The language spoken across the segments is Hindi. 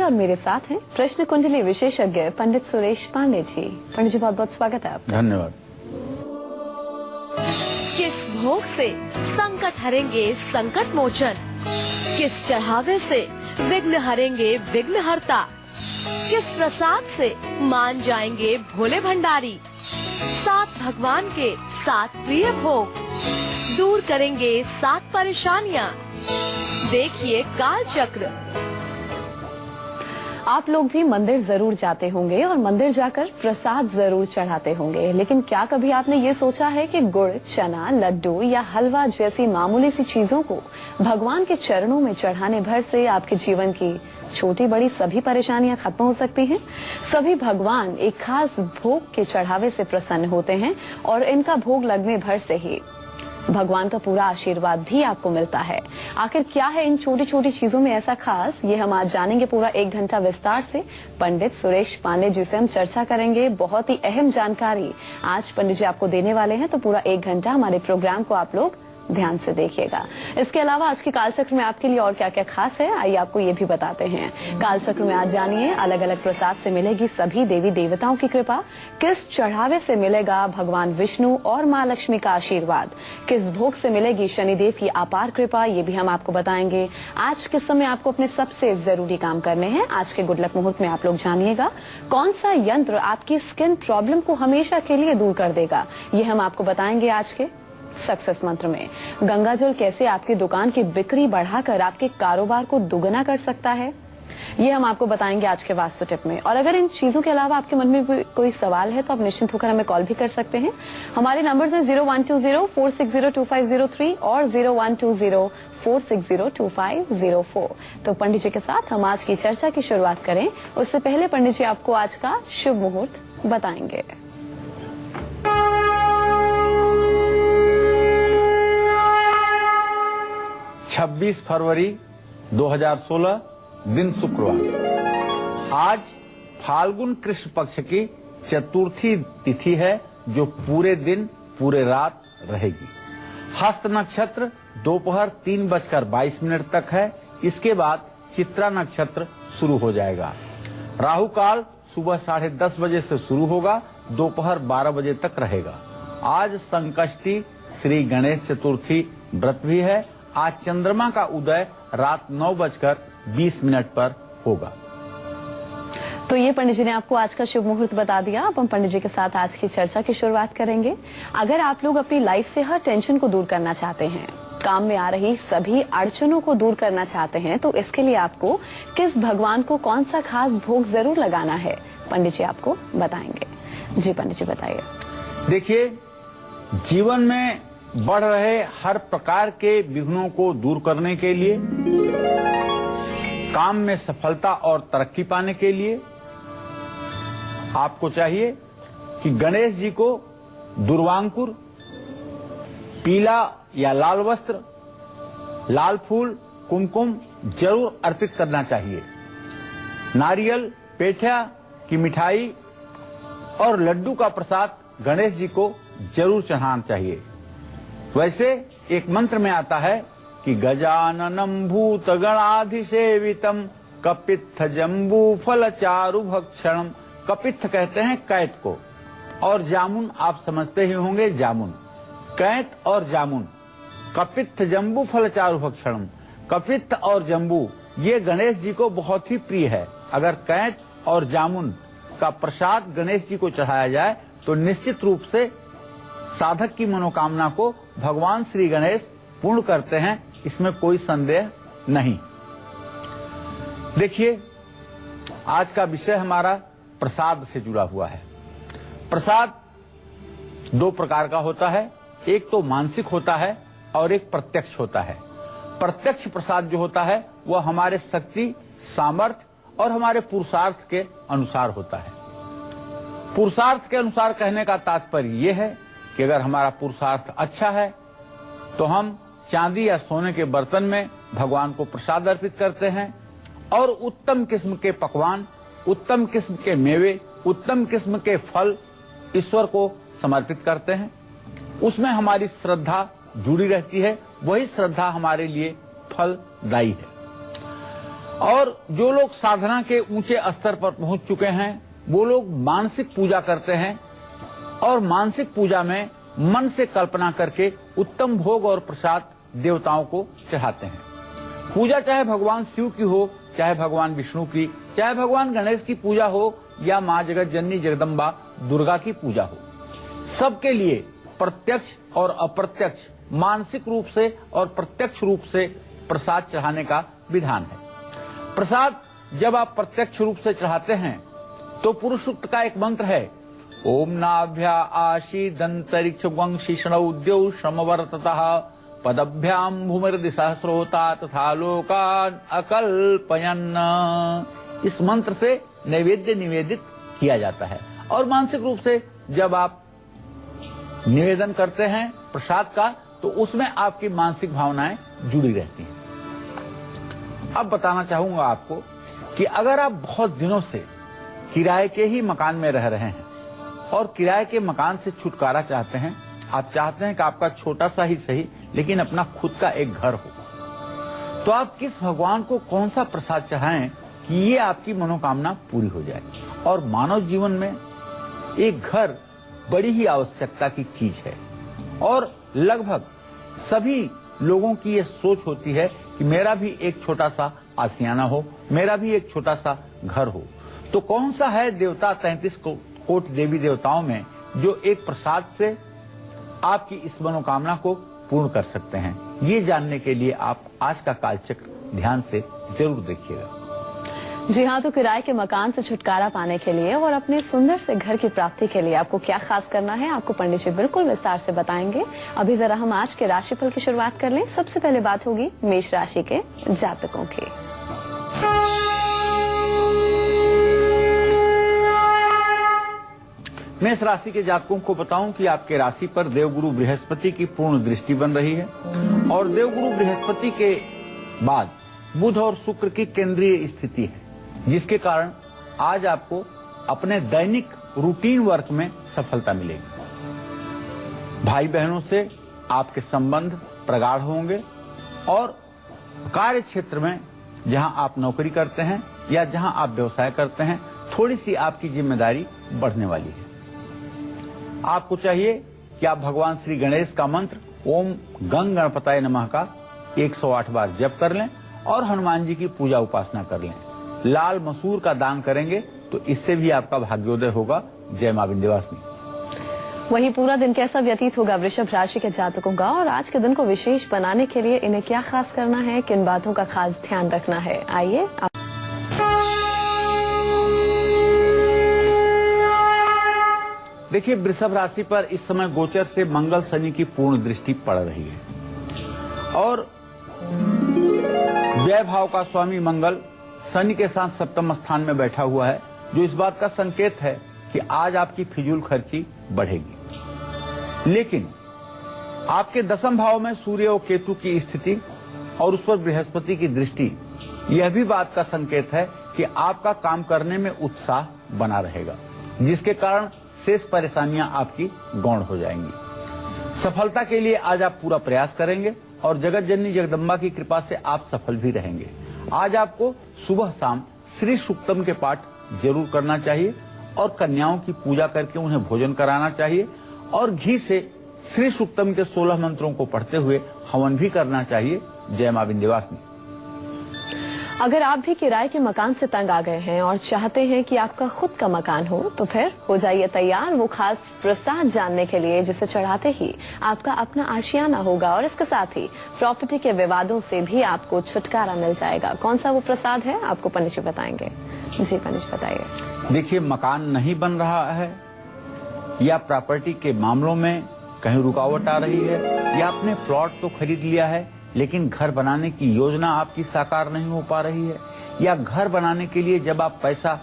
और मेरे साथ हैं प्रश्न कुंडली विशेषज्ञ पंडित सुरेश पांडे जी। पंडित जी बहुत बहुत स्वागत है आपका। धन्यवाद। किस भोग से संकट हरेंगे संकट मोचन, किस चढ़ावे से विघ्न हरेंगे विघ्न हरता, किस प्रसाद से मान जाएंगे भोले भंडारी, 7 भगवान के 7 प्रिय भोग, दूर करेंगे 7 परेशानियाँ। देखिए काल चक्र। आप लोग भी मंदिर जरूर जाते होंगे और मंदिर जाकर प्रसाद जरूर चढ़ाते होंगे, लेकिन क्या कभी आपने ये सोचा है कि गुड़, चना, लड्डू या हलवा जैसी मामूली सी चीजों को भगवान के चरणों में चढ़ाने भर से आपके जीवन की छोटी बड़ी सभी परेशानियां खत्म हो सकती हैं। सभी भगवान एक खास भोग के चढ़ावे से प्रसन्न होते हैं और इनका भोग लगने भर से ही भगवान का पूरा आशीर्वाद भी आपको मिलता है। आखिर क्या है इन छोटी छोटी चीजों में ऐसा खास, ये हम आज जानेंगे पूरा 1 घंटा विस्तार से। पंडित सुरेश पांडे जी से हम चर्चा करेंगे। बहुत ही अहम जानकारी आज पंडित जी आपको देने वाले हैं, तो पूरा 1 घंटा हमारे प्रोग्राम को आप लोग ध्यान से देखिएगा। इसके अलावा आज के कालचक्र में आपके लिए और क्या क्या खास है, आइए आपको ये भी बताते हैं। कालचक्र में आज जानिए अलग अलग प्रसाद से मिलेगी सभी देवी देवताओं की कृपा, किस चढ़ावे से मिलेगा भगवान विष्णु और माँ लक्ष्मी का आशीर्वाद, किस भोग से मिलेगी शनिदेव की अपार कृपा, ये भी हम आपको बताएंगे। आज किस समय आपको अपने सबसे जरूरी काम करने हैं, आज के गुड लक मुहूर्त में आप लोग जानिएगा। कौन सा यंत्र आपकी स्किन प्रॉब्लम को हमेशा के लिए दूर कर देगा, ये हम आपको बताएंगे आज के सक्सेस मंत्र में। गंगाजल कैसे आपकी दुकान की बिक्री बढ़ाकर आपके कारोबार को दुगना कर सकता है, ये हम आपको बताएंगे आज के वास्तु टिप में। और अगर इन चीजों के अलावा आपके मन में कोई सवाल है तो आप निश्चिंत होकर हमें कॉल भी कर सकते हैं। हमारे नंबर्स हैं 0120-460-2503 और 0120-460-2504। तो पंडित जी के साथ हम आज की चर्चा की शुरुआत करें, उससे पहले पंडित जी आपको आज का शुभ मुहूर्त बताएंगे। 26 फरवरी 2016 दिन शुक्रवार। आज फाल्गुन कृष्ण पक्ष की चतुर्थी तिथि है, जो पूरे दिन पूरे रात रहेगी। हस्त नक्षत्र दोपहर 3:22 तक है। इसके बाद चित्रा नक्षत्र शुरू हो जाएगा। राहु काल सुबह 10:30 बजे से शुरू होगा, दोपहर 12 बजे तक रहेगा। आज संकष्टी श्री गणेश चतुर्थी व्रत भी है। आज चंद्रमा का उदय रात 9:20 पर होगा। तो ये पंडित जी ने आपको आज का शुभ मुहूर्त बता दिया। अब हम पंडित जी के साथ आज की चर्चा की शुरुआत करेंगे। अगर आप लोग अपनी लाइफ से हर टेंशन को दूर करना चाहते हैं, काम में आ रही सभी अड़चनों को दूर करना चाहते हैं, तो इसके लिए आपको किस भगवान को कौन सा खास भोग जरूर लगाना है, पंडित जी आपको बताएंगे। जी पंडित जी बताइए। देखिए, जीवन में बढ़ रहे हर प्रकार के विघ्नों को दूर करने के लिए, काम में सफलता और तरक्की पाने के लिए आपको चाहिए कि गणेश जी को दुर्वांकुर, पीला या लाल वस्त्र, लाल फूल, कुमकुम जरूर अर्पित करना चाहिए। नारियल, पेठा की मिठाई और लड्डू का प्रसाद गणेश जी को जरूर चढ़ाना चाहिए। वैसे एक मंत्र में आता है कि गजाननम भूत गणाधिसेवितम कपित्थ जम्बू फल चारु भक्षणम। कपित्थ कहते हैं कैत को, और जामुन आप समझते ही होंगे जामुन। कैत और जामुन, कपित्थ जम्बू फल चारु भक्षणम। कपित्थ और जम्बू ये गणेश जी को बहुत ही प्रिय है। अगर कैत और जामुन का प्रसाद गणेश जी को चढ़ाया जाए तो निश्चित रूप से साधक की मनोकामना को भगवान श्री गणेश पूर्ण करते हैं, इसमें कोई संदेह नहीं। देखिए, आज का विषय हमारा प्रसाद से जुड़ा हुआ है। प्रसाद 2 प्रकार का होता है, एक तो मानसिक होता है और एक प्रत्यक्ष होता है। प्रत्यक्ष प्रसाद जो होता है वह हमारे शक्ति, सामर्थ्य और हमारे पुरुषार्थ के अनुसार होता है। पुरुषार्थ के अनुसार कहने का तात्पर्य यह है कि अगर हमारा पुरुषार्थ अच्छा है तो हम चांदी या सोने के बर्तन में भगवान को प्रसाद अर्पित करते हैं और उत्तम किस्म के पकवान, उत्तम किस्म के मेवे, उत्तम किस्म के फल ईश्वर को समर्पित करते हैं। उसमें हमारी श्रद्धा जुड़ी रहती है, वही श्रद्धा हमारे लिए फलदायी है। और जो लोग साधना के ऊंचे स्तर पर पहुंच चुके हैं वो लोग मानसिक पूजा करते हैं और मानसिक पूजा में मन से कल्पना करके उत्तम भोग और प्रसाद देवताओं को चढ़ाते हैं। पूजा चाहे भगवान शिव की हो, चाहे भगवान विष्णु की, चाहे भगवान गणेश की पूजा हो या माँ जगत जननी जगदम्बा दुर्गा की पूजा हो, सबके लिए प्रत्यक्ष और अप्रत्यक्ष, मानसिक रूप से और प्रत्यक्ष रूप से प्रसाद चढ़ाने का विधान है। प्रसाद जब आप प्रत्यक्ष रूप से चढ़ाते हैं तो पुरुष सूक्त का एक मंत्र है, ओम नाभ्या आशीदंतरिक्ष वंशिष्णौ द्यौ श्रमवर्ततः पदभ्याम भूमिर्दिशा स्रोता तथा लोकान अकल्पयन्। इस मंत्र से नैवेद्य निवेदित किया जाता है और मानसिक रूप से जब आप निवेदन करते हैं प्रसाद का तो उसमें आपकी मानसिक भावनाएं जुड़ी रहती हैं। अब बताना चाहूंगा आपको कि अगर आप बहुत दिनों से किराए के ही मकान में रह रहे हैं और किराए के मकान से छुटकारा चाहते हैं, आप चाहते हैं कि आपका छोटा सा ही सही लेकिन अपना खुद का एक घर हो, तो आप किस भगवान को कौन सा प्रसाद चढ़ाएं कि ये आपकी मनोकामना पूरी हो जाए। और मानव जीवन में एक घर बड़ी ही आवश्यकता की चीज है और लगभग सभी लोगों की ये सोच होती है कि मेरा भी एक छोटा सा आशियाना हो, मेरा भी एक छोटा सा घर हो। तो कौन सा है देवता 33 कोटि देवी देवताओं में जो एक प्रसाद से आपकी इस मनोकामना को पूर्ण कर सकते हैं, ये जानने के लिए आप आज का कालचक्र ध्यान से जरूर देखिएगा। जी हाँ, तो किराए के मकान से छुटकारा पाने के लिए और अपने सुंदर से घर की प्राप्ति के लिए आपको क्या खास करना है, आपको पंडित जी बिल्कुल विस्तार से बताएंगे। अभी जरा हम आज के राशिफल की शुरुआत कर लें। सबसे पहले बात होगी मेष राशि के जातकों की। मेष राशि के जातकों को बताऊं कि आपके राशि पर देवगुरु बृहस्पति की पूर्ण दृष्टि बन रही है और देवगुरु बृहस्पति के बाद बुध और शुक्र की केंद्रीय स्थिति है, जिसके कारण आज आपको अपने दैनिक रूटीन वर्क में सफलता मिलेगी। भाई बहनों से आपके संबंध प्रगाढ़ होंगे और कार्य क्षेत्र में जहां आप नौकरी करते हैं या जहां आप व्यवसाय करते हैं, थोड़ी सी आपकी जिम्मेदारी बढ़ने वाली है। आपको चाहिए कि आप भगवान श्री गणेश का मंत्र ओम गंग गणपताय नमः का 108 बार जप कर लें और हनुमान जी की पूजा उपासना कर लें। लाल मसूर का दान करेंगे तो इससे भी आपका भाग्योदय होगा। जय मां विंध्यवासिनी। वहीं पूरा दिन कैसा व्यतीत होगा वृषभ राशि के जातकों का और आज के दिन को विशेष बनाने के लिए इन्हें क्या खास करना है, किन बातों का खास ध्यान रखना है, आइए। देखिए, वृषभ राशि पर इस समय गोचर से मंगल शनि की पूर्ण दृष्टि पड़ रही है और व्यय भाव का स्वामी मंगल शनि के साथ सप्तम स्थान में बैठा हुआ है, जो इस बात का संकेत है कि आज आपकी फिजूल खर्ची बढ़ेगी। लेकिन आपके दसम भाव में सूर्य और केतु की स्थिति और उस पर बृहस्पति की दृष्टि, यह भी बात का संकेत है कि आपका काम करने में उत्साह बना रहेगा, जिसके कारण शेष परेशानियां आपकी गौण हो जाएंगी। सफलता के लिए आज आप पूरा प्रयास करेंगे और जगत जननी जगदम्बा की कृपा से आप सफल भी रहेंगे। आज आपको सुबह शाम श्री सूक्तम के पाठ जरूर करना चाहिए और कन्याओं की पूजा करके उन्हें भोजन कराना चाहिए और घी से श्री सूक्तम के 16 मंत्रों को पढ़ते हुए हवन भी करना चाहिए। जय मां विंध्यवासिनी। अगर आप भी किराए के मकान से तंग आ गए हैं और चाहते हैं कि आपका खुद का मकान हो, तो फिर हो जाइए तैयार वो खास प्रसाद जानने के लिए जिसे चढ़ाते ही आपका अपना आशियाना होगा और इसके साथ ही प्रॉपर्टी के विवादों से भी आपको छुटकारा मिल जाएगा। कौन सा वो प्रसाद है, आपको पंडित जी बताएंगे। जी पंडित जी बताइए। देखिए, मकान नहीं बन रहा है या प्रॉपर्टी के मामलों में कहीं रुकावट आ रही है या आपने प्लॉट तो खरीद लिया है लेकिन घर बनाने की योजना आपकी साकार नहीं हो पा रही है, या घर बनाने के लिए जब आप पैसा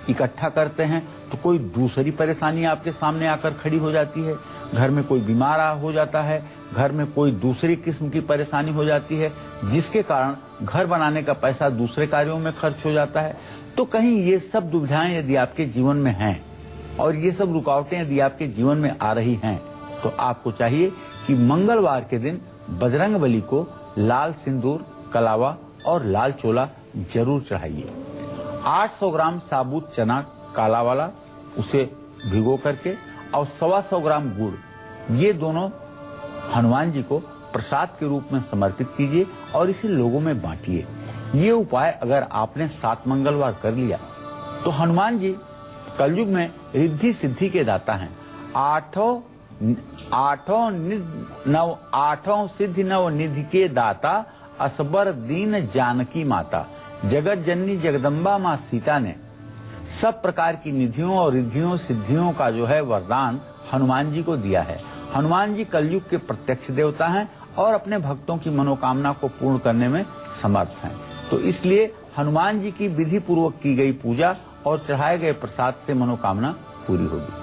इकट्ठा करते हैं तो कोई दूसरी परेशानी आपके सामने आकर खड़ी हो जाती है, घर में कोई बीमार हो जाता है, घर में कोई दूसरी किस्म की परेशानी हो जाती है, जिसके कारण घर बनाने का पैसा दूसरे कार्यों में खर्च हो जाता है। तो कहीं ये सब दुविधाएं यदि आपके जीवन में हैं और ये सब रुकावटें यदि आपके जीवन में आ रही हैं, तो आपको चाहिए कि मंगलवार के दिन बजरंगबली को लाल सिंदूर, कलावा और लाल चोला जरूर चढ़ाइए। 800 ग्राम साबुत चना काला वाला, उसे भिगो करके, और 125 ग्राम गुड़, ये दोनों हनुमान जी को प्रसाद के रूप में समर्पित कीजिए और इसे लोगों में बांटिए। ये उपाय अगर आपने 7 मंगलवार कर लिया तो हनुमान जी कलयुग में रिद्धि सिद्धि के दाता हैं। आठों सिद्धि नव निधि के दाता, असबर दीन जानकी माता। जगत जननी जगदम्बा माँ सीता ने सब प्रकार की निधियों और रिद्धियों सिद्धियों का जो है वरदान हनुमान जी को दिया है। हनुमान जी कलयुग के प्रत्यक्ष देवता हैं और अपने भक्तों की मनोकामना को पूर्ण करने में समर्थ हैं। तो इसलिए हनुमान जी की विधि पूर्वक की गई पूजा और चढ़ाए गए प्रसाद से मनोकामना पूरी होगी।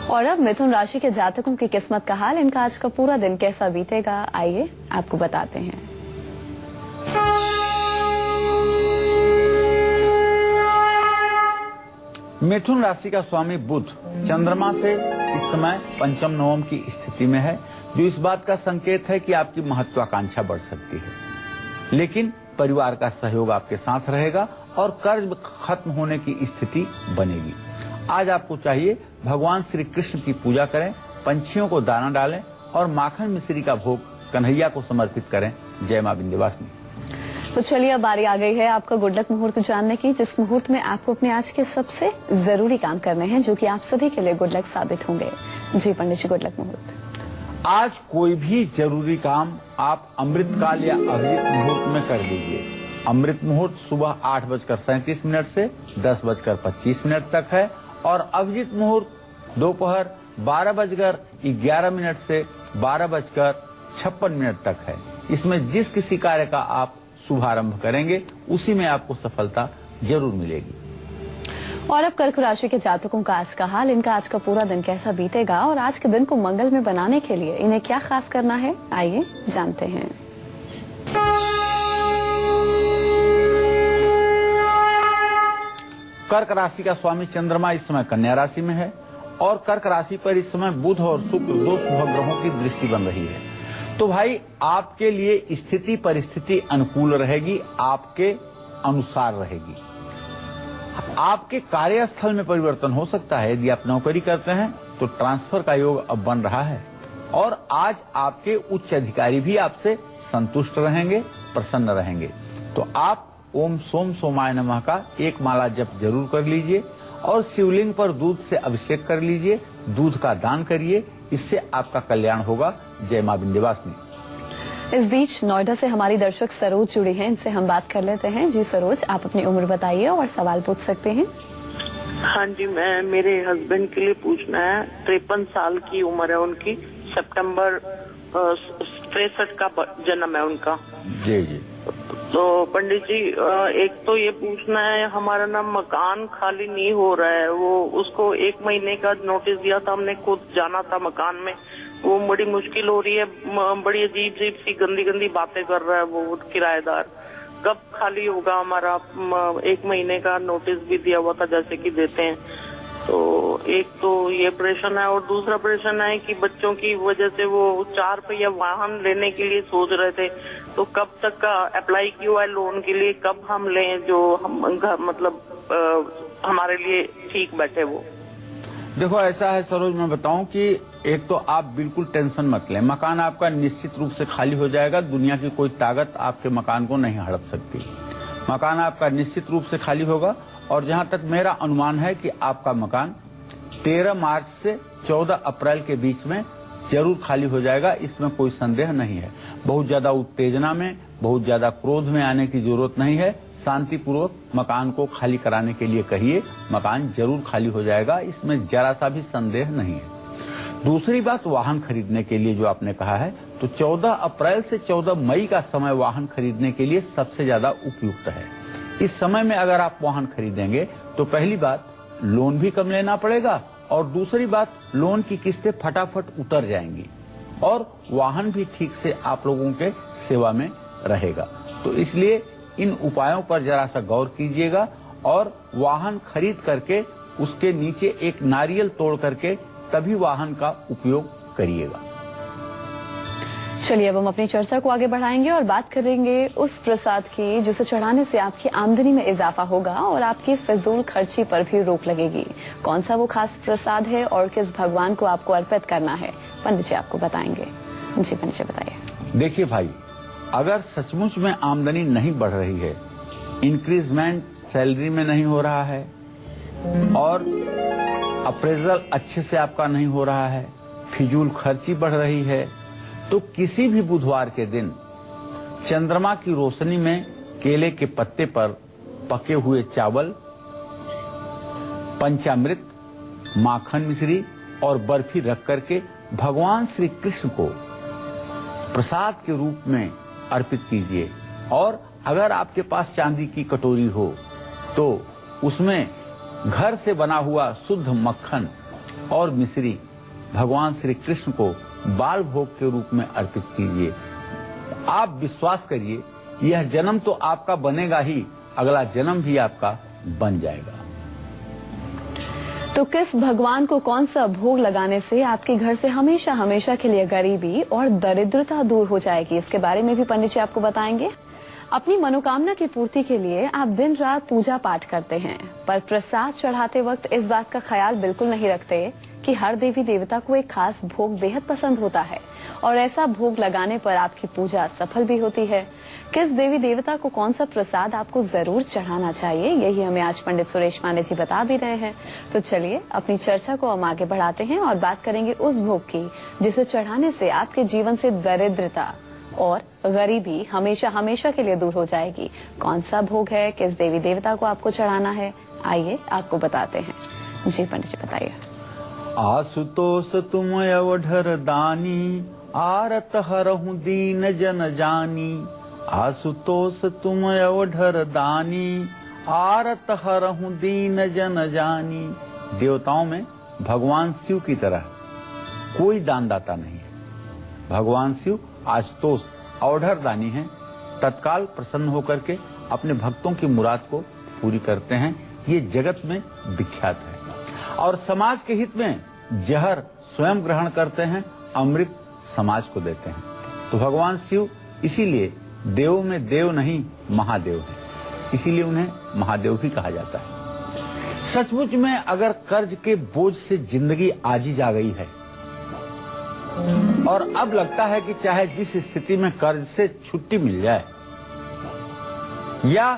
और अब मिथुन राशि के जातकों की किस्मत का हाल, इनका आज का पूरा दिन कैसा बीतेगा, आइए आपको बताते हैं। मिथुन राशि का स्वामी बुध चंद्रमा से इस समय पंचम नवम की स्थिति में है, जो इस बात का संकेत है कि आपकी महत्वाकांक्षा बढ़ सकती है, लेकिन परिवार का सहयोग आपके साथ रहेगा और कर्ज खत्म होने की स्थिति बनेगी। आज आपको चाहिए भगवान श्री कृष्ण की पूजा करें, पंछियों को दाना डालें और माखन मिश्री का भोग कन्हैया को समर्पित करें। जय मां विंध्यवासिनी। तो चलिए अब बारी आ गई है आपका गुड लक मुहूर्त जानने की, जिस मुहूर्त में आपको अपने आज के सबसे जरूरी काम करने हैं, जो कि आप सभी के लिए गुड लक साबित होंगे। जी पंडित जी, गुड लक मुहूर्त। आज कोई भी जरूरी काम आप अमृतकाल या अभिजीत मुहूर्त में कर लीजिए। अमृत मुहूर्त सुबह 8:37 से 10:25 तक है और अभिजीत मुहूर्त दोपहर 12:11 से 12:56 तक है। इसमें जिस किसी कार्य का आप शुभारंभ करेंगे उसी में आपको सफलता जरूर मिलेगी। और अब कर्क राशि के जातकों का आज का हाल, इनका आज का पूरा दिन कैसा बीतेगा और आज के दिन को मंगल में बनाने के लिए इन्हें क्या खास करना है, आइए जानते हैं। कर्क राशि का स्वामी चंद्रमा इस समय कन्या राशि में है और कर्क राशि पर इस समय बुध और शुक्र 2 शुभ ग्रहों की दृष्टि बन रही है। तो भाई आपके लिए स्थिति परिस्थिति अनुकूल रहेगी, आपके अनुसार रहेगी। आपके कार्यस्थल में परिवर्तन हो सकता है। यदि आप नौकरी करते हैं तो ट्रांसफर का योग अब बन रहा है और आज आपके उच्च अधिकारी भी आपसे संतुष्ट रहेंगे, प्रसन्न रहेंगे। तो आप ओम सोम सोमाय नमः का 1 माला जप जरूर कर लीजिए और शिवलिंग पर दूध से अभिषेक कर लीजिए, दूध का दान करिए, इससे आपका कल्याण होगा। जय मां विंध्यवासिनी। इस बीच नोएडा से हमारी दर्शक सरोज जुड़ी हैं, इनसे हम बात कर लेते हैं। जी सरोज, आप अपनी उम्र बताइए और सवाल पूछ सकते हैं। हाँ जी, मैं मेरे हस्बैंड के लिए पूछना है। 53 साल की उम्र है उनकी, सितंबर 63 का जन्म है उनका। जी जी। तो पंडित जी, एक तो ये पूछना है, हमारा ना मकान खाली नहीं हो रहा है। वो उसको 1 महीने का नोटिस दिया था, हमने खुद जाना था मकान में। वो बड़ी मुश्किल हो रही है, बड़ी अजीब सी गंदी गंदी बातें कर रहा है वो किराएदार। कब खाली होगा हमारा? 1 महीने का नोटिस भी दिया हुआ था जैसे कि देते हैं। तो एक तो ये परेशान है और दूसरा परेशान है कि बच्चों की वजह से वो 4 पहिया वाहन लेने के लिए सोच रहे थे। तो कब तक का अप्लाई किया हुआ है लोन के लिए, कब हम लें जो हम मतलब हमारे लिए ठीक बैठे वो। देखो ऐसा है सरोज, मैं बताऊं कि एक तो आप बिल्कुल टेंशन मत लें, मकान आपका निश्चित रूप से खाली हो जाएगा। दुनिया की कोई ताकत आपके मकान को नहीं हड़प सकती। मकान आपका निश्चित रूप से खाली होगा और जहां तक मेरा अनुमान है कि आपका मकान 13 मार्च से 14 अप्रैल के बीच में जरूर खाली हो जाएगा, इसमें कोई संदेह नहीं है। बहुत ज्यादा उत्तेजना में, बहुत ज्यादा क्रोध में आने की जरूरत नहीं है। शांतिपूर्वक मकान को खाली कराने के लिए कहिए, मकान जरूर खाली हो जाएगा, इसमें जरा सा भी संदेह नहीं है। दूसरी बात, वाहन खरीदने के लिए जो आपने कहा है, तो 14 अप्रैल से 14 मई का समय वाहन खरीदने के लिए सबसे ज्यादा उपयुक्त है। इस समय में अगर आप वाहन खरीदेंगे तो पहली बात लोन भी कम लेना पड़ेगा और दूसरी बात लोन की किस्तें फटाफट उतर जाएंगी और वाहन भी ठीक से आप लोगों के सेवा में रहेगा। तो इसलिए इन उपायों पर जरा सा गौर कीजिएगा और वाहन खरीद करके उसके नीचे एक नारियल तोड़ करके तभी वाहन का उपयोग करिएगा। चलिए अब हम अपनी चर्चा को आगे बढ़ाएंगे और बात करेंगे उस प्रसाद की जिसे चढ़ाने से आपकी आमदनी में इजाफा होगा और आपकी फिजूल खर्ची पर भी रोक लगेगी। कौन सा वो खास प्रसाद है और किस भगवान को आपको अर्पित करना है, पंडित जी आपको बताएंगे। जी पंडित जी बताइए। देखिए भाई, अगर सचमुच में आमदनी नहीं बढ़ रही है, इंक्रीजमेंट सैलरी में नहीं हो रहा है और अप्रेजल अच्छे से आपका नहीं हो रहा है, फिजूल खर्ची बढ़ रही है, तो किसी भी बुधवार के दिन चंद्रमा की रोशनी में केले के पत्ते पर पके हुए चावल, पंचामृत, माखन मिश्री और बर्फी रख करके भगवान श्री कृष्ण को प्रसाद के रूप में अर्पित कीजिए। और अगर आपके पास चांदी की कटोरी हो तो उसमें घर से बना हुआ शुद्ध मक्खन और मिश्री भगवान श्री कृष्ण को बाल भोग के रूप में अर्पित कीजिए। आप विश्वास करिए, यह जन्म तो आपका बनेगा ही, अगला जन्म भी आपका बन जाएगा। तो किस भगवान को कौन सा भोग लगाने से आपके घर से हमेशा हमेशा के लिए गरीबी और दरिद्रता दूर हो जाएगी, इसके बारे में भी पंडित जी आपको बताएंगे। अपनी मनोकामना की पूर्ति के लिए आप दिन रात पूजा पाठ करते हैं, पर प्रसाद चढ़ाते वक्त इस बात का ख्याल बिल्कुल नहीं रखते कि हर देवी देवता को एक खास भोग बेहद पसंद होता है और ऐसा भोग लगाने पर आपकी पूजा सफल भी होती है। किस देवी देवता को कौन सा प्रसाद आपको जरूर चढ़ाना चाहिए, यही हमें आज पंडित सुरेश पांडे जी बता भी रहे हैं। तो चलिए अपनी चर्चा को हम आगे बढ़ाते हैं और बात करेंगे उस भोग की जिसे चढ़ाने से आपके जीवन से दरिद्रता और गरीबी हमेशा हमेशा के लिए दूर हो जाएगी। कौन सा भोग है, किस देवी देवता को आपको चढ़ाना है, आइए आपको बताते हैं। जी पंडित जी बताइए। आशुतोष तुम अवधर दानी, आरत हरहु दीन जन जानी। आशुतोष तुम अवधर दानी, आरत हरहु दीन जन जानी। देवताओं में भगवान शिव की तरह कोई दानदाता नहीं है। भगवान शिव आशुतोष अवधर दानी हैं, तत्काल प्रसन्न होकर के अपने भक्तों की मुराद को पूरी करते हैं। ये जगत में विख्यात है और समाज के हित में जहर स्वयं ग्रहण करते हैं, अमृत समाज को देते हैं। तो भगवान शिव इसीलिए देव में देव नहीं महादेव है, इसीलिए उन्हें महादेव भी कहा जाता है। सचमुच में अगर कर्ज के बोझ से जिंदगी आजी जा गई है और अब लगता है कि चाहे जिस स्थिति में कर्ज से छुट्टी मिल जाए या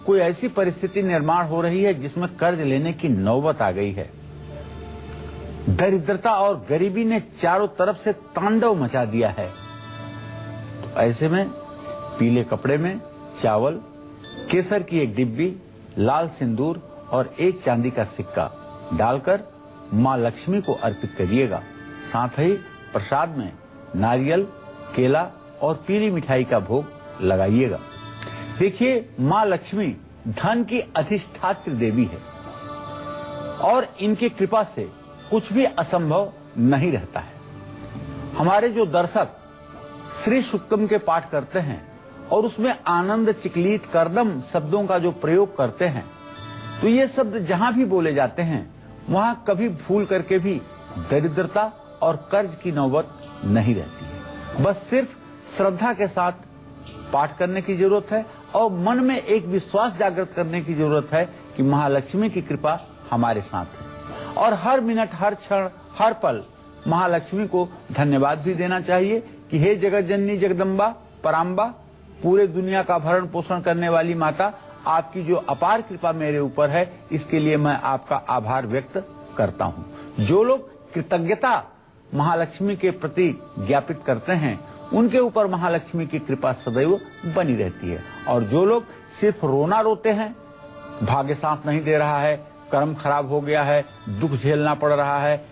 कोई ऐसी परिस्थिति निर्माण हो रही है जिसमें कर्ज लेने की नौबत आ गई है, दरिद्रता और गरीबी ने चारों तरफ से तांडव मचा दिया है, तो ऐसे में पीले कपड़े में चावल, केसर की एक डिब्बी, लाल सिंदूर और एक चांदी का सिक्का डालकर मां लक्ष्मी को अर्पित करिएगा। साथ ही प्रसाद में नारियल, केला और पीली मिठाई का भोग लगाइएगा। देखिए, मां लक्ष्मी धन की अधिष्ठात्री देवी है और इनकी कृपा से कुछ भी असंभव नहीं रहता है। हमारे जो दर्शक श्री सुक्तम के पाठ करते हैं और उसमें आनंद, चिकलीत, करदम शब्दों का जो प्रयोग करते हैं, तो ये शब्द जहां भी बोले जाते हैं वहां कभी भूल करके भी दरिद्रता और कर्ज की नौबत नहीं रहती है। बस सिर्फ श्रद्धा के साथ पाठ करने की जरूरत है और मन में एक विश्वास जागृत करने की जरूरत है कि महालक्ष्मी की कृपा हमारे साथ है। और हर मिनट, हर क्षण, हर पल महालक्ष्मी को धन्यवाद भी देना चाहिए कि हे जगत जननी जगदम्बा पराम्बा, पूरे दुनिया का भरण पोषण करने वाली माता, आपकी जो अपार कृपा मेरे ऊपर है, इसके लिए मैं आपका आभार व्यक्त करता हूँ। जो लोग कृतज्ञता महालक्ष्मी के प्रति ज्ञापित करते हैं, उनके ऊपर महालक्ष्मी की कृपा सदैव बनी रहती है। और जो लोग सिर्फ रोना रोते हैं, भाग्य साथ नहीं दे रहा है, कर्म खराब हो गया है, दुख झेलना पड़ रहा है,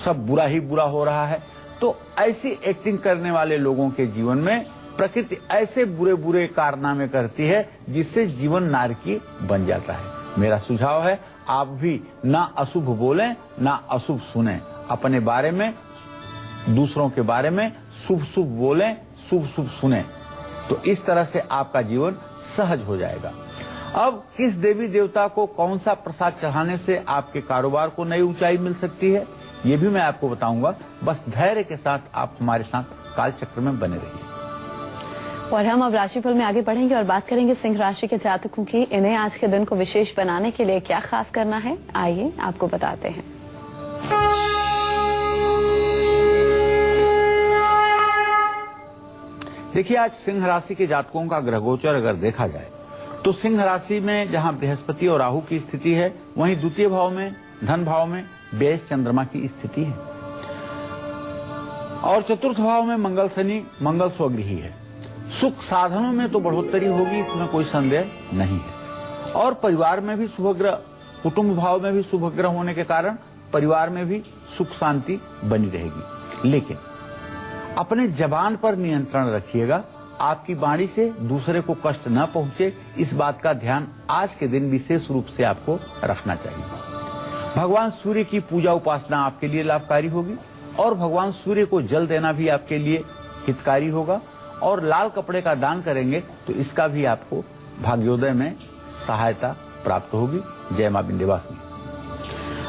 सब बुरा ही बुरा हो रहा है, तो ऐसी एक्टिंग करने वाले लोगों के जीवन में प्रकृति ऐसे बुरे बुरे कारनामे करती है जिससे जीवन नारकीय बन जाता है। मेरा सुझाव है, आप भी ना अशुभ बोलें ना अशुभ सुने, अपने बारे में, दूसरों के बारे में शुभ शुभ बोलें, शुभ शुभ सुने, तो इस तरह से आपका जीवन सहज हो जाएगा। अब किस देवी देवता को कौन सा प्रसाद चढ़ाने से आपके कारोबार को नई ऊंचाई मिल सकती है, ये भी मैं आपको बताऊंगा। बस धैर्य के साथ आप हमारे साथ कालचक्र में बने रहिए। और हम अब राशिफल में आगे बढ़ेंगे और बात करेंगे सिंह राशि के जातकों की। इन्हें आज के दिन को विशेष बनाने के लिए क्या खास करना है, आइए आपको बताते हैं। देखिए, आज सिंह राशि के जातकों का ग्रह गोचर अगर देखा जाए तो सिंह राशि में जहां बृहस्पति और राहु की स्थिति है, वहीं द्वितीय भाव में, धन भाव में व्यय चंद्रमा की स्थिति है और चतुर्थ भाव में मंगल शनि, मंगल स्वगृही है। सुख साधनों में तो बढ़ोतरी होगी, इसमें कोई संदेह नहीं है। और परिवार में भी शुभ ग्रह, कुटुंब भाव में भी शुभ ग्रह होने के कारण परिवार में भी सुख शांति बनी रहेगी। लेकिन अपने जबान पर नियंत्रण रखिएगा, आपकी वाणी से दूसरे को कष्ट न पहुंचे, इस बात का ध्यान आज के दिन विशेष रूप से आपको रखना चाहिए। भगवान सूर्य की पूजा उपासना आपके लिए लाभकारी होगी और भगवान सूर्य को जल देना भी आपके लिए हितकारी होगा और लाल कपड़े का दान करेंगे तो इसका भी आपको भाग्योदय में सहायता प्राप्त होगी। जय मां विंध्यवासिनी।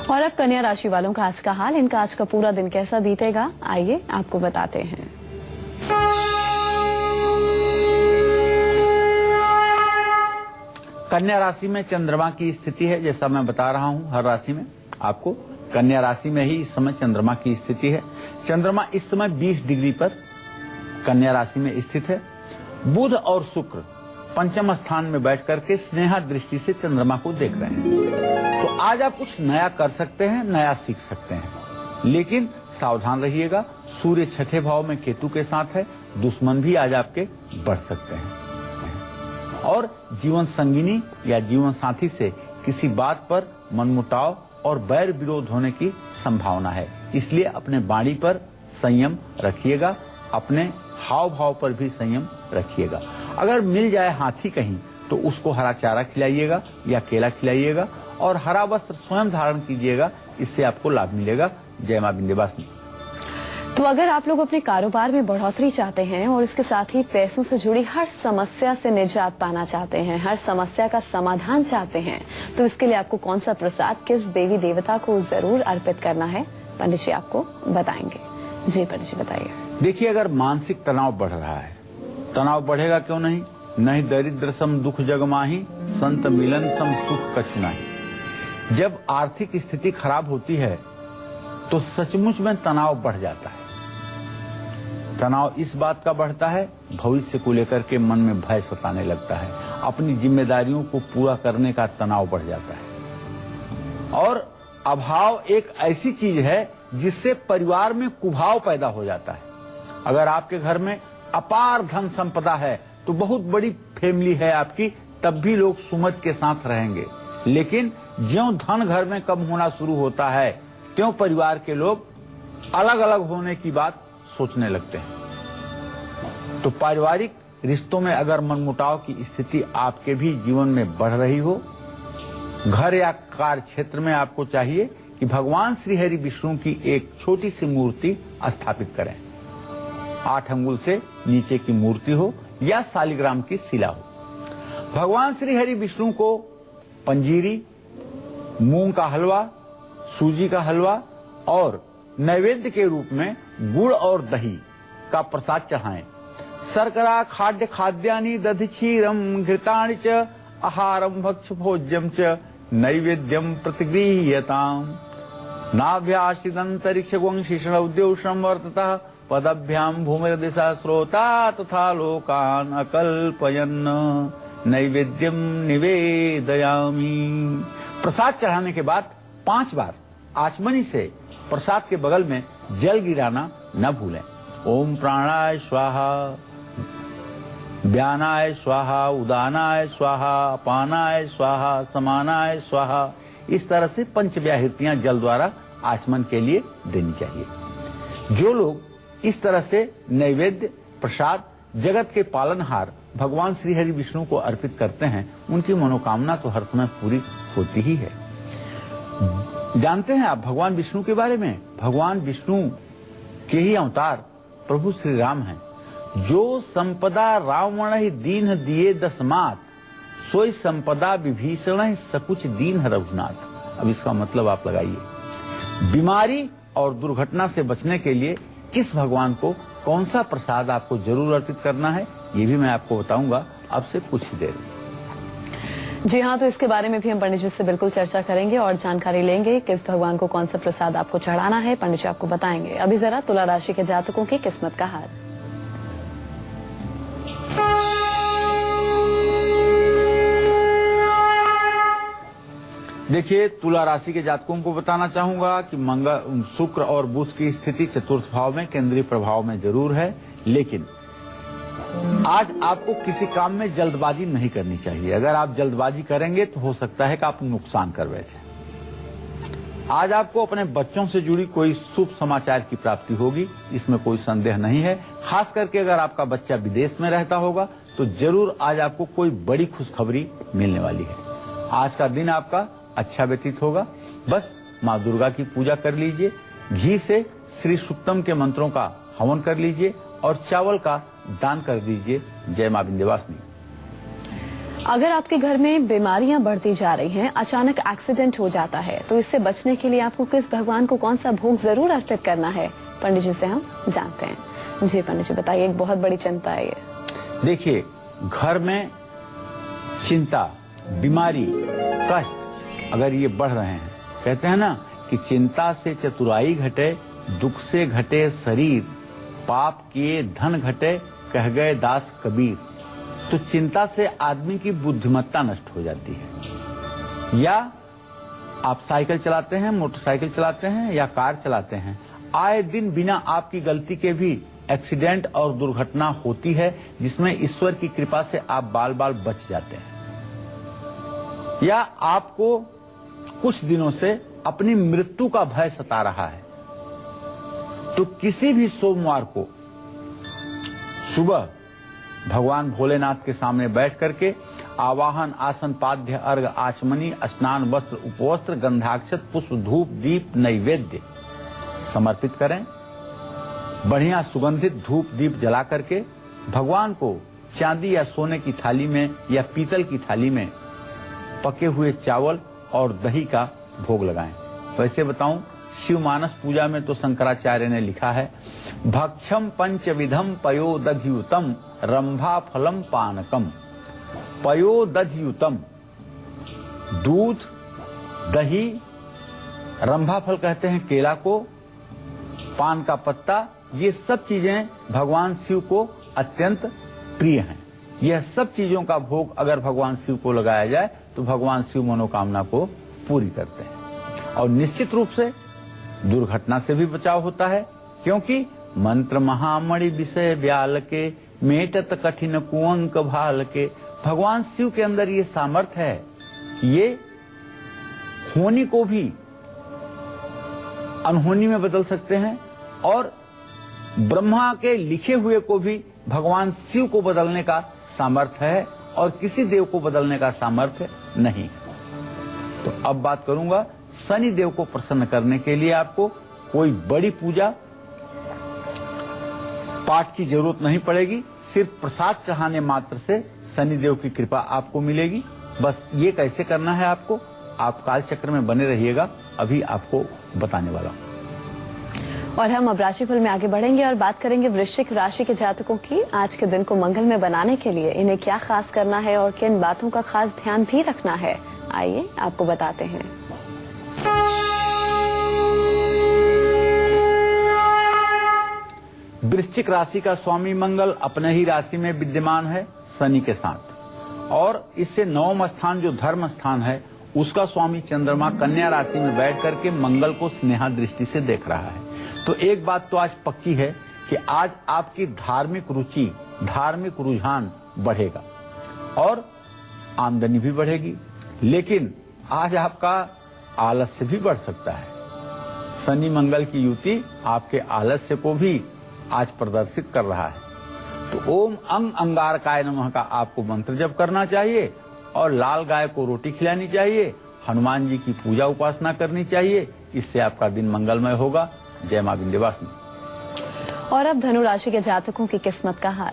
और अब कन्या राशि वालों का आज का हाल, इनका आज का पूरा दिन कैसा बीतेगा, आइए आपको बताते हैं। कन्या राशि में चंद्रमा की स्थिति है, जैसा मैं बता रहा हूं हर राशि में आपको, कन्या राशि में ही इस समय चंद्रमा की स्थिति है। चंद्रमा इस समय 20 डिग्री पर कन्या राशि में स्थित है। बुध और शुक्र पंचम स्थान में बैठ करके स्नेहा दृष्टि से चंद्रमा को देख रहे हैं। तो आज आप कुछ नया कर सकते हैं, नया सीख सकते हैं, लेकिन सावधान रहिएगा। सूर्य छठे भाव में केतु के साथ है, दुश्मन भी आज आपके बढ़ सकते हैं और जीवन संगिनी या जीवन साथी से किसी बात पर मनमुटाव और बैर विरोध होने की संभावना है। इसलिए अपने वाणी पर संयम रखिएगा, अपने हाव भाव पर भी संयम रखिएगा। अगर मिल जाए हाथी कहीं तो उसको हरा चारा खिलाइएगा या केला खिलाइएगा और हरा वस्त्र स्वयं धारण कीजिएगा, इससे आपको लाभ मिलेगा। जय मां विंध्यवासिनी। तो अगर आप लोग अपने कारोबार में बढ़ोतरी चाहते हैं और इसके साथ ही पैसों से जुड़ी हर समस्या से निजात पाना चाहते हैं, हर समस्या का समाधान चाहते हैं, तो इसके लिए आपको कौन सा प्रसाद किस देवी देवता को जरूर अर्पित करना है, पंडित जी आपको बताएंगे। जी पंडित जी बताइए। देखिए, अगर मानसिक तनाव बढ़ रहा है, तनाव बढ़ेगा क्यों नहीं, नहीं दरिद्र सम दुख जग माही, संत मिलन सम सुख कछु नाही। जब आर्थिक स्थिति खराब होती है तो सचमुच में तनाव बढ़ जाता है। तनाव इस बात का बढ़ता है, भविष्य को लेकर के मन में भय सताने लगता है, अपनी जिम्मेदारियों को पूरा करने का तनाव बढ़ जाता है और अभाव एक ऐसी चीज है जिससे परिवार में कुभाव पैदा हो जाता है। अगर आपके घर में अपार धन संपदा है तो बहुत बड़ी फैमिली है आपकी, तब भी लोग सुमत के साथ रहेंगे, लेकिन ज्यों धन घर में कम होना शुरू होता है त्यों परिवार के लोग अलग अलग होने की बात सोचने लगते हैं। तो पारिवारिक रिश्तों में अगर मनमुटाव की स्थिति आपके भी जीवन में बढ़ रही हो, घर या कार्य क्षेत्र में आपको चाहिए कि भगवान श्री हरि विष्णु की एक छोटी सी मूर्ति स्थापित करें। 8 अंगुल से नीचे की मूर्ति हो या शालिग्राम की शिला हो। भगवान श्री हरि विष्णु को पंजीरी, मूंग का हलवा, सूजी का हलवा और नैवेद्य के रूप में गुड़ और दही का प्रसाद चढ़ाएं। शर्करा खाद्य खाद्यानि दधि क्षीरम घृतानि च आहारम भक्ष भोज्यम च नैवेद्यम प्रतिगृह्यताम। नाभ्यासिदंतरिक्ष वंशिष्णवद्योषम वर्ततः पदभ्याम भूमिर्दिशा श्रोता तथा लोकान अकल्पयन् नैवेद्यम निवेदयामि। प्रसाद चढ़ाने के बाद 5 बार आचमनी से प्रसाद के बगल में जल गिराना न भूलें। ओम प्राणाय स्वाहा, व्यानाय स्वाहा, उदानाय स्वाहा, अपानाय स्वाहा, समानाय स्वाहा, इस तरह से 5 व्याहृतियां जल द्वारा आचमन के लिए देनी चाहिए। जो लोग इस तरह से नैवेद्य प्रसाद जगत के पालनहार भगवान श्री हरि विष्णु को अर्पित करते हैं, उनकी मनोकामना तो हर समय पूरी होती ही है। जानते हैं आप भगवान विष्णु के बारे में? भगवान विष्णु के ही अवतार प्रभु श्री राम हैं। जो संपदा रावण ही दीन दिए दसमात, सोई संपदा विभीषण सकुच दीन रघुनाथ। अब इसका मतलब आप लगाइए, बीमारी और दुर्घटना से बचने के लिए किस भगवान को कौन सा प्रसाद आपको जरूर अर्पित करना है, ये भी मैं आपको बताऊंगा अब से कुछ ही देर में। जी हाँ, तो इसके बारे में भी हम पंडित जी से बिल्कुल चर्चा करेंगे और जानकारी लेंगे किस भगवान को कौन सा प्रसाद आपको चढ़ाना है, पंडित जी आपको बताएंगे। अभी जरा तुला राशि के जातकों की किस्मत का हाल। देखिए, तुला राशि के जातकों को बताना चाहूंगा कि मंगल, शुक्र और बुध की स्थिति चतुर्थ भाव में केंद्रीय प्रभाव में जरूर है, लेकिन आज आपको किसी काम में जल्दबाजी नहीं करनी चाहिए। अगर आप जल्दबाजी करेंगे तो हो सकता है कि आप नुकसान कर बैठे। आज आपको अपने बच्चों से जुड़ी कोई शुभ समाचार की प्राप्ति होगी, इसमें कोई संदेह नहीं है। खास करके अगर आपका बच्चा विदेश में रहता होगा तो जरूर आज आपको कोई बड़ी खुशखबरी मिलने वाली है। आज का दिन आपका अच्छा व्यतीत होगा। बस माँ दुर्गा की पूजा कर लीजिए, घी से श्री सुक्तम के मंत्रों का हवन कर लीजिए और चावल का दान कर दीजिए। जय माँ विंध्यवासिनी। अगर आपके घर में बीमारियां बढ़ती जा रही हैं, अचानक एक्सीडेंट हो जाता है, तो इससे बचने के लिए आपको किस भगवान को कौन सा भोग जरूर अर्पित करना है, पंडित जी से हम जानते हैं। जी पंडित जी बताइए, एक बहुत बड़ी चिंता है ये। देखिए, घर में चिंता, बीमारी, कष्ट अगर ये बढ़ रहे हैं, कहते हैं ना कि चिंता से चतुराई घटे, दुख से घटे शरीर, पाप किए धन घटे, कह गए दास कबीर। तो चिंता से आदमी की बुद्धिमत्ता नष्ट हो जाती है। या आप साइकिल चलाते हैं, मोटरसाइकिल चलाते हैं या कार चलाते हैं, आए दिन बिना आपकी गलती के भी एक्सीडेंट और दुर्घटना होती है, जिसमें ईश्वर की कृपा से आप बाल बाल बच जाते हैं। या आपको कुछ दिनों से अपनी मृत्यु का भय सता रहा है, तो किसी भी सोमवार को सुबह भगवान भोलेनाथ के सामने बैठ करके आवाहन, आसन, पाद्य, अर्घ, आचमनी, स्नान, वस्त्र, उपवस्त्र, गंधाक्षत, पुष्प, धूप, दीप, नैवेद्य समर्पित करें। बढ़िया सुगंधित धूप दीप जला करके भगवान को चांदी या सोने की थाली में या पीतल की थाली में पके हुए चावल और दही का भोग लगाएं। वैसे बताऊं, शिव मानस पूजा में तो शंकराचार्य ने लिखा है, भक्षम पंचविधम पयोदधियुतम रंभा फलम पानकम। पयोदधियुतम, दूध, दही, रंभा फल कहते हैं केला को, पान का पत्ता, ये सब चीजें भगवान शिव को अत्यंत प्रिय हैं। यह सब चीजों का भोग अगर भगवान शिव को लगाया जाए तो भगवान शिव मनोकामना को पूरी करते हैं। और निश्चित रूप से दुर्घटना से भी बचाव होता है, क्योंकि मंत्र महामणि विषय व्याल के, मेटत कठिन कुअंक भाल के। भगवान शिव के अंदर ये सामर्थ्य है कि ये होनी को भी अनहोनी में बदल सकते हैं और ब्रह्मा के लिखे हुए को भी भगवान शिव को बदलने का सामर्थ्य है और किसी देव को बदलने का सामर्थ्य नहीं। तो अब बात करूंगा, शनि देव को प्रसन्न करने के लिए आपको कोई बड़ी पूजा पाठ की जरूरत नहीं पड़ेगी। सिर्फ प्रसाद चढ़ाने मात्र से शनि देव की कृपा आपको मिलेगी। बस ये कैसे करना है आपको, आप काल चक्र में बने रहिएगा, अभी आपको बताने वाला हूं। और हम अब राशिफल में आगे बढ़ेंगे और बात करेंगे वृश्चिक राशि के जातकों की। आज के दिन को मंगलमय बनाने के लिए इन्हें क्या खास करना है और किन बातों का खास ध्यान भी रखना है, आइए आपको बताते हैं। वृश्चिक राशि का स्वामी मंगल अपने ही राशि में विद्यमान है शनि के साथ, और इससे नवम स्थान जो धर्म स्थान है उसका स्वामी चंद्रमा कन्या राशि में बैठ करके मंगल को स्नेहा दृष्टि से देख रहा है। तो एक बात तो आज पक्की है कि आज आपकी धार्मिक रुचि, धार्मिक रुझान बढ़ेगा और आमदनी भी बढ़ेगी, लेकिन आज आपका आलस्य भी बढ़ सकता है। शनि मंगल की युति आपके आलस्य को भी आज प्रदर्शित कर रहा है। तो ओम अंग अंगारकाय नमः का आपको मंत्र जप करना चाहिए और लाल गाय को रोटी खिलानी चाहिए, हनुमान जी की पूजा उपासना करनी चाहिए। इससे आपका दिन मंगलमय होगा। जय मां विंध्यवासिनी। और अब धनु राशि के जातकों की किस्मत का हाल।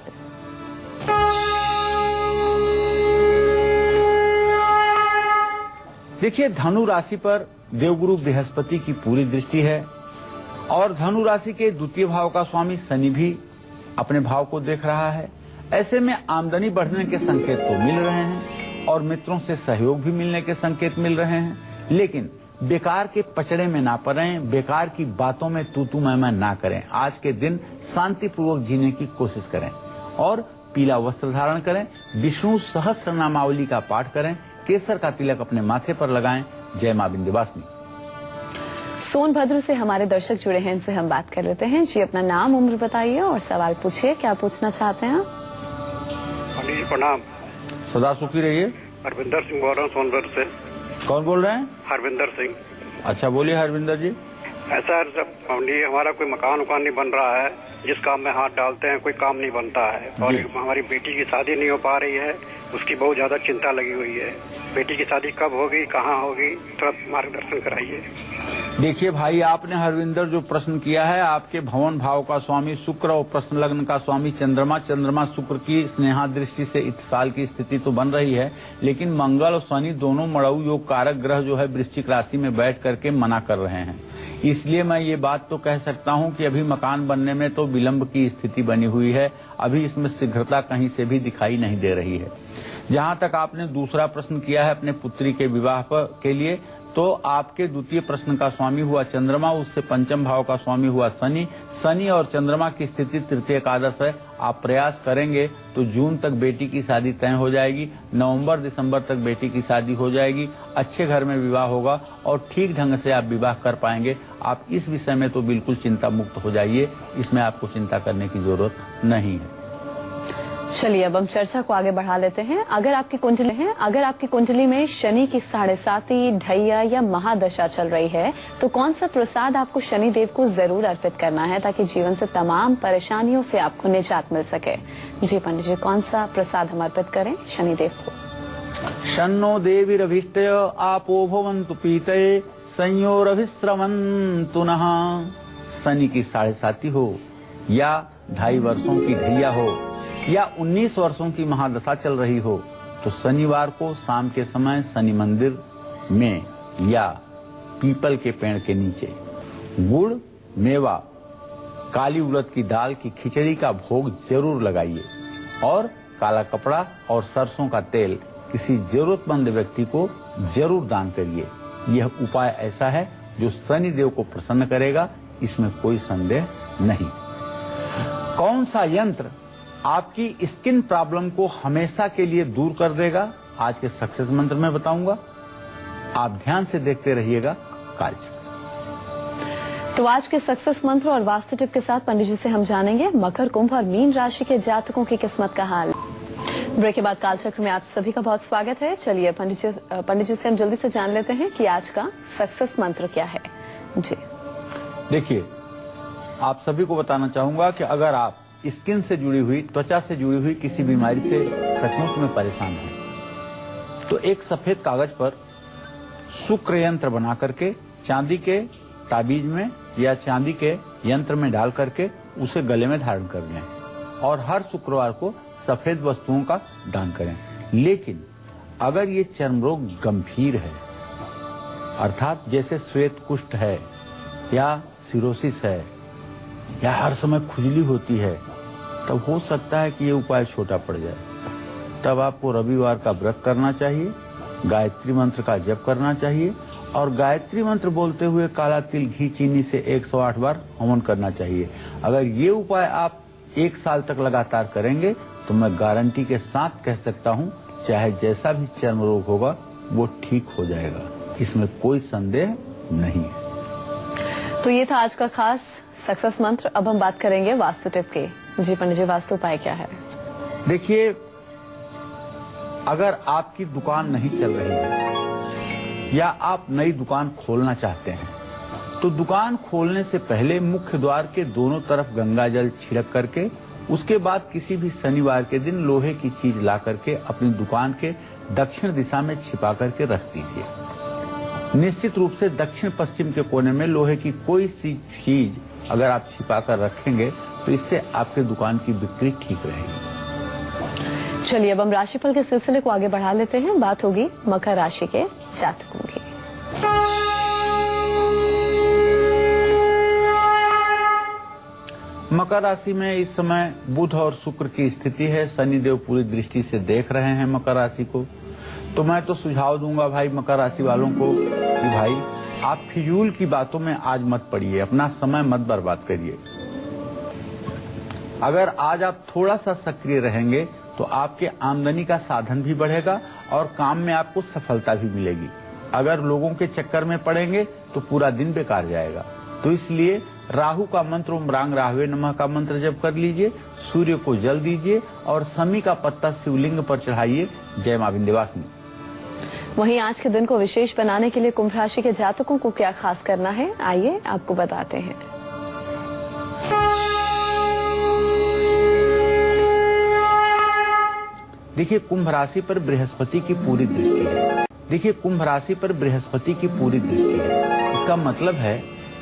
देखिए, धनु राशि पर देवगुरु बृहस्पति की पूरी दृष्टि है और धनु राशि के द्वितीय भाव का स्वामी शनि भी अपने भाव को देख रहा है। ऐसे में आमदनी बढ़ने के संकेत तो मिल रहे हैं और मित्रों से सहयोग भी मिलने के संकेत मिल रहे हैं, लेकिन बेकार के पचड़े में ना पड़ें, बेकार की बातों में तू मैं ना करें। आज के दिन शांतिपूर्वक जीने की कोशिश करें और पीला वस्त्र धारण करें, विष्णु सहस्त्र नामावली का पाठ करें, केसर का तिलक अपने माथे पर लगाएं। जय मां विंध्यवासिनी। सोनभद्र से हमारे दर्शक जुड़े हैं, इनसे हम बात कर लेते हैं। जी, अपना नाम, उम्र बताइए और सवाल पूछिए, क्या पूछना चाहते हैं? पंडित जी प्रणाम। सदा सुखी रहिए। हरविंदर सिंह बोल रहा हूँ सोनभद्र से। कौन बोल रहे हैं? हरविंदर सिंह। अच्छा, बोलिए हरविंदर जी। ऐसा है सब पंडित जी, हमारा कोई मकान उकान नहीं बन रहा है, जिस काम में हाथ डालते हैं कोई काम नहीं बनता है, और हमारी बेटी की शादी नहीं हो पा रही है, उसकी बहुत ज्यादा चिंता लगी हुई है। बेटी की शादी कब होगी, कहाँ होगी, थोड़ा मार्गदर्शन कराइए। देखिए भाई, आपने हरविंदर जो प्रश्न किया है, आपके भवन भाव का स्वामी शुक्र और प्रश्न लग्न का स्वामी चंद्रमा शुक्र की स्नेहा दृष्टि से इत्साल की स्थिति तो बन रही है, लेकिन मंगल और शनि दोनों मड़ऊ योग कारक ग्रह जो है वृश्चिक राशि में बैठ करके मना कर रहे हैं। इसलिए मैं ये बात तो कह सकता हूँ कि अभी मकान बनने में तो विलंब की स्थिति बनी हुई है, अभी इसमें शीघ्रता कहीं से भी दिखाई नहीं दे रही है। जहाँ तक आपने दूसरा प्रश्न किया है अपने पुत्री के विवाह के लिए, तो आपके द्वितीय प्रश्न का स्वामी हुआ चंद्रमा, उससे पंचम भाव का स्वामी हुआ शनि। शनि और चंद्रमा की स्थिति तृतीय एकादश है। आप प्रयास करेंगे तो जून तक बेटी की शादी तय हो जाएगी, नवंबर दिसंबर तक बेटी की शादी हो जाएगी, अच्छे घर में विवाह होगा और ठीक ढंग से आप विवाह कर पाएंगे। आप इस विषय में तो बिल्कुल चिंता मुक्त हो जाइए, इसमें आपको चिंता करने की जरूरत नहीं है। चलिए, अब हम चर्चा को आगे बढ़ा लेते हैं। अगर आपकी कुंडली में शनि की 7.5 ढैया या महादशा चल रही है, तो कौन सा प्रसाद आपको शनि देव को जरूर अर्पित करना है ताकि जीवन से तमाम परेशानियों से आपको निजात मिल सके? जी पंडित जी, कौन सा प्रसाद हम अर्पित करें शनि देव को? शन्नो देवीरभीष्टय आपो भवन्तु पीतये संयोरभिश्रवन्तु नः। शनि की 7.5 हो या 2.5 वर्षों की ढैया हो या 19 वर्षों की महादशा चल रही हो, तो शनिवार को शाम के समय शनि मंदिर में या पीपल के पेड़ के नीचे गुड़, मेवा, काली उड़द की दाल की खिचड़ी का भोग जरूर लगाइए और काला कपड़ा और सरसों का तेल किसी जरूरतमंद व्यक्ति को जरूर दान करिए। यह उपाय ऐसा है जो शनि देव को प्रसन्न करेगा, इसमें कोई संदेह नहीं। कौन सा यंत्र आपकी स्किन प्रॉब्लम को हमेशा के लिए दूर कर देगा, आज के सक्सेस मंत्र में बताऊंगा। आप ध्यान से देखते रहिएगा कालचक्र। तो आज के सक्सेस मंत्र और वास्तु टिप के साथ पंडित जी से हम जानेंगे मकर, कुंभ और मीन राशि के जातकों की किस्मत का हाल। ब्रेक के बाद कालचक्र में आप सभी का बहुत स्वागत है। चलिए पंडित जी से हम जल्दी से जान लेते हैं कि आज का सक्सेस मंत्र क्या है। जी देखिए, आप सभी को बताना चाहूंगा कि अगर आप स्किन से जुड़ी हुई, त्वचा से जुड़ी हुई किसी बीमारी से सचमुच में परेशान हैं, तो एक सफेद कागज पर शुक्र यंत्र बना करके चांदी के ताबीज में या चांदी के यंत्र में डाल करके उसे गले में धारण कर लें और हर शुक्रवार को सफेद वस्तुओं का दान करें। लेकिन अगर ये चर्म रोग गंभीर है, अर्थात जैसे श्वेत कुष्ठ है या सिरोसिस है या हर समय खुजली होती है, तब हो सकता है कि ये उपाय छोटा पड़ जाए। तब आपको रविवार का व्रत करना चाहिए, गायत्री मंत्र का जप करना चाहिए और गायत्री मंत्र बोलते हुए काला तिल, घी, चीनी से 108 बार हवन करना चाहिए। अगर ये उपाय आप 1 साल तक लगातार करेंगे तो मैं गारंटी के साथ कह सकता हूँ, चाहे जैसा भी चर्म रोग होगा वो ठीक हो जाएगा, इसमें कोई संदेह नहीं है। तो ये था आज का खास सक्सेस मंत्र। अब हम बात करेंगे वास्तु टिप के। जी पंडित जी, वास्तु उपाय क्या है? देखिए, अगर आपकी दुकान नहीं चल रही है या आप नई दुकान खोलना चाहते हैं, तो दुकान खोलने से पहले मुख्य द्वार के दोनों तरफ गंगा जल छिड़क करके उसके बाद किसी भी शनिवार के दिन लोहे की चीज ला करके अपनी दुकान के दक्षिण दिशा में छिपा करके रख दीजिए। निश्चित रूप से दक्षिण पश्चिम के कोने में लोहे की कोई सी चीज अगर आप छिपा कर रखेंगे तो इससे आपके दुकान की बिक्री ठीक रहेगी। चलिए, अब हम राशिफल के सिलसिले को आगे बढ़ा लेते हैं। बात होगी मकर राशि के जातकों की। मकर राशि में इस समय बुध और शुक्र की स्थिति है। शनिदेव पूरी दृष्टि से देख रहे हैं मकर राशि को। तो मैं तो सुझाव दूंगा भाई मकर राशि वालों को कि भाई आप फिजूल की बातों में आज मत पड़िए, अपना समय मत बर्बाद करिए। अगर आज आप थोड़ा सा सक्रिय रहेंगे तो आपके आमदनी का साधन भी बढ़ेगा और काम में आपको सफलता भी मिलेगी। अगर लोगों के चक्कर में पड़ेंगे तो पूरा दिन बेकार जाएगा। तो इसलिए राहु का मंत्र ओम रांग राहवे नमः का मंत्र जप कर लीजिए, सूर्य को जल दीजिए और समी का पत्ता शिवलिंग पर चढ़ाइए। जय मां विंध्यवासिनी। वहीं आज के दिन को विशेष बनाने के लिए कुंभ राशि के जातकों को क्या खास करना है, आइए आपको बताते हैं। देखिए कुंभ राशि पर बृहस्पति की पूरी दृष्टि है। देखिए कुंभ राशि पर बृहस्पति की पूरी दृष्टि है। इसका मतलब है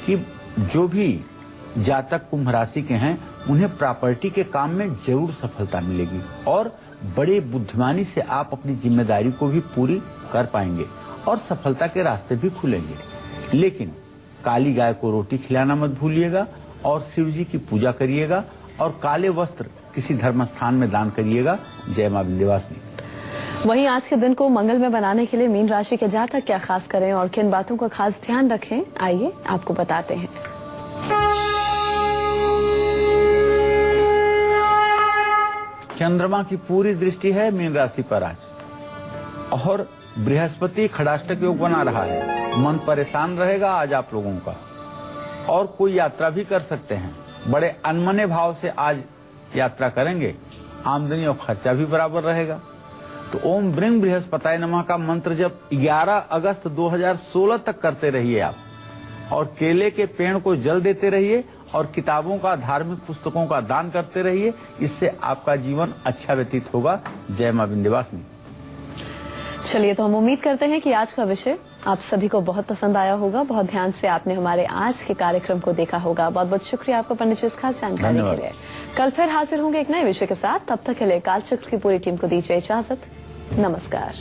कि जो भी जातक कुंभ राशि के हैं उन्हें प्रॉपर्टी के काम में जरूर सफलता मिलेगी और बड़े बुद्धिमानी से आप अपनी जिम्मेदारी को भी पूरी कर पाएंगे और सफलता के रास्ते भी खुलेंगे। लेकिन काली गाय को रोटी खिलाना मत भूलिएगा और शिव जी की पूजा करिएगा और काले वस्त्र किसी धर्म स्थान में दान करिएगा। जय मां विंध्यवासिनी। वहीं आज के दिन को मंगलमय बनाने के लिए मीन राशि के जातक क्या खास करें और किन बातों का खास ध्यान रखें, आइए आपको बताते हैं। चंद्रमा की पूरी दृष्टि है मीन राशि पर आज और बृहस्पति खड़ाष्टक योग बना रहा है। मन परेशान रहेगा आज आप लोगों का और कोई यात्रा भी कर सकते हैं। बड़े अनमने भाव से आज यात्रा करेंगे, आमदनी और खर्चा भी बराबर रहेगा। तो ओम ब्रिंग बृहस्पताय नमः का मंत्र जब 11 अगस्त 2016 तक करते रहिए आप और केले के पेड़ को जल देते रहिए और किताबों का, धार्मिक पुस्तकों का दान करते रहिए। इससे आपका जीवन अच्छा व्यतीत होगा। जय मां विंध्यवासिनी। चलिए, तो हम उम्मीद करते हैं कि आज का विषय आप सभी को बहुत पसंद आया होगा। बहुत ध्यान से आपने हमारे आज के कार्यक्रम को देखा होगा। बहुत बहुत शुक्रिया आपका पंडित जी इस खास जानकारी के लिए। कल फिर हाजिर होंगे एक नए विषय के साथ। तब तक के लिए कालचक्र की पूरी टीम को दीजिए इजाजत। नमस्कार।